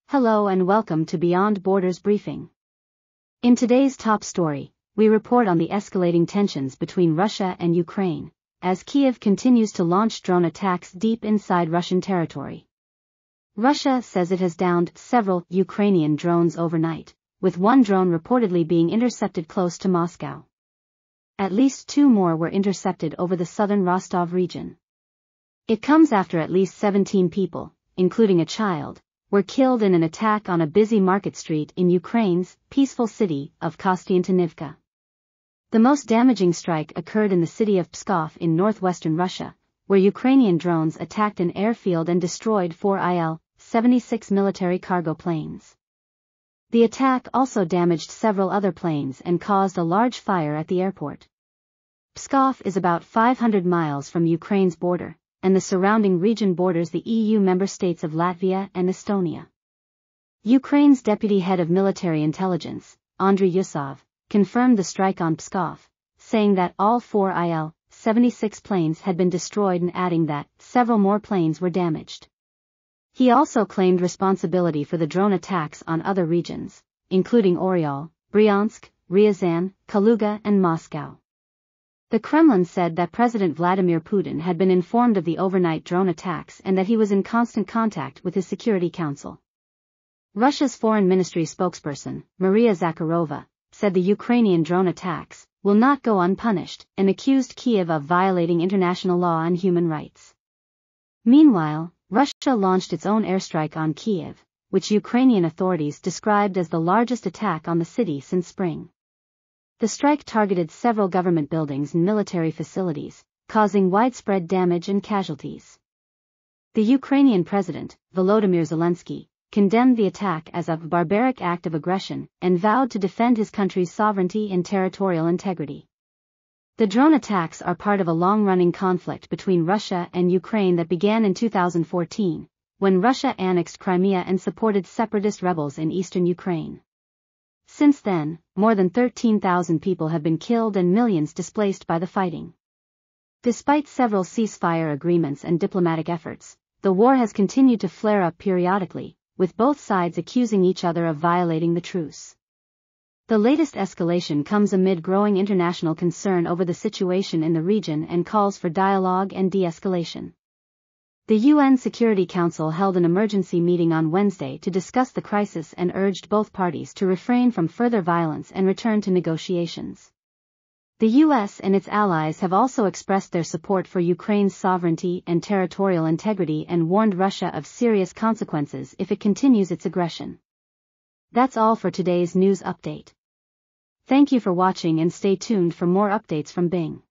Hello and welcome to Beyond Borders Briefing. In today's top story, we report on the escalating tensions between Russia and Ukraine, as Kyiv continues to launch drone attacks deep inside Russian territory. Russia says it has downed several Ukrainian drones overnight, with one drone reportedly being intercepted close to Moscow. At least 2 more were intercepted over the southern Rostov region. It comes after at least 17 people, including a child, were killed in an attack on a busy market street in Ukraine's peaceful city of Kostiantynivka. The most damaging strike occurred in the city of Pskov in northwestern Russia, where Ukrainian drones attacked an airfield and destroyed 4 Il-76 military cargo planes. The attack also damaged several other planes and caused a large fire at the airport. Pskov is about 500 miles from Ukraine's border, and the surrounding region borders the EU member states of Latvia and Estonia. Ukraine's deputy head of military intelligence, Andriy Yusov, confirmed the strike on Pskov, saying that all 4 Il-76 planes had been destroyed and adding that several more planes were damaged. He also claimed responsibility for the drone attacks on other regions, including Oryol, Bryansk, Ryazan, Kaluga and Moscow. The Kremlin said that President Vladimir Putin had been informed of the overnight drone attacks and that he was in constant contact with his Security Council. Russia's Foreign Ministry spokesperson, Maria Zakharova, said the Ukrainian drone attacks will not go unpunished and accused Kyiv of violating international law and human rights. Meanwhile, Russia launched its own airstrike on Kyiv, which Ukrainian authorities described as the largest attack on the city since spring. The strike targeted several government buildings and military facilities, causing widespread damage and casualties. The Ukrainian president, Volodymyr Zelensky, condemned the attack as a barbaric act of aggression and vowed to defend his country's sovereignty and territorial integrity. The drone attacks are part of a long-running conflict between Russia and Ukraine that began in 2014, when Russia annexed Crimea and supported separatist rebels in eastern Ukraine. Since then, more than 13,000 people have been killed and millions displaced by the fighting. Despite several ceasefire agreements and diplomatic efforts, the war has continued to flare up periodically, with both sides accusing each other of violating the truce. The latest escalation comes amid growing international concern over the situation in the region and calls for dialogue and de-escalation. The UN Security Council held an emergency meeting on Wednesday to discuss the crisis and urged both parties to refrain from further violence and return to negotiations. The US and its allies have also expressed their support for Ukraine's sovereignty and territorial integrity and warned Russia of serious consequences if it continues its aggression. That's all for today's news update. Thank you for watching and stay tuned for more updates from Bing.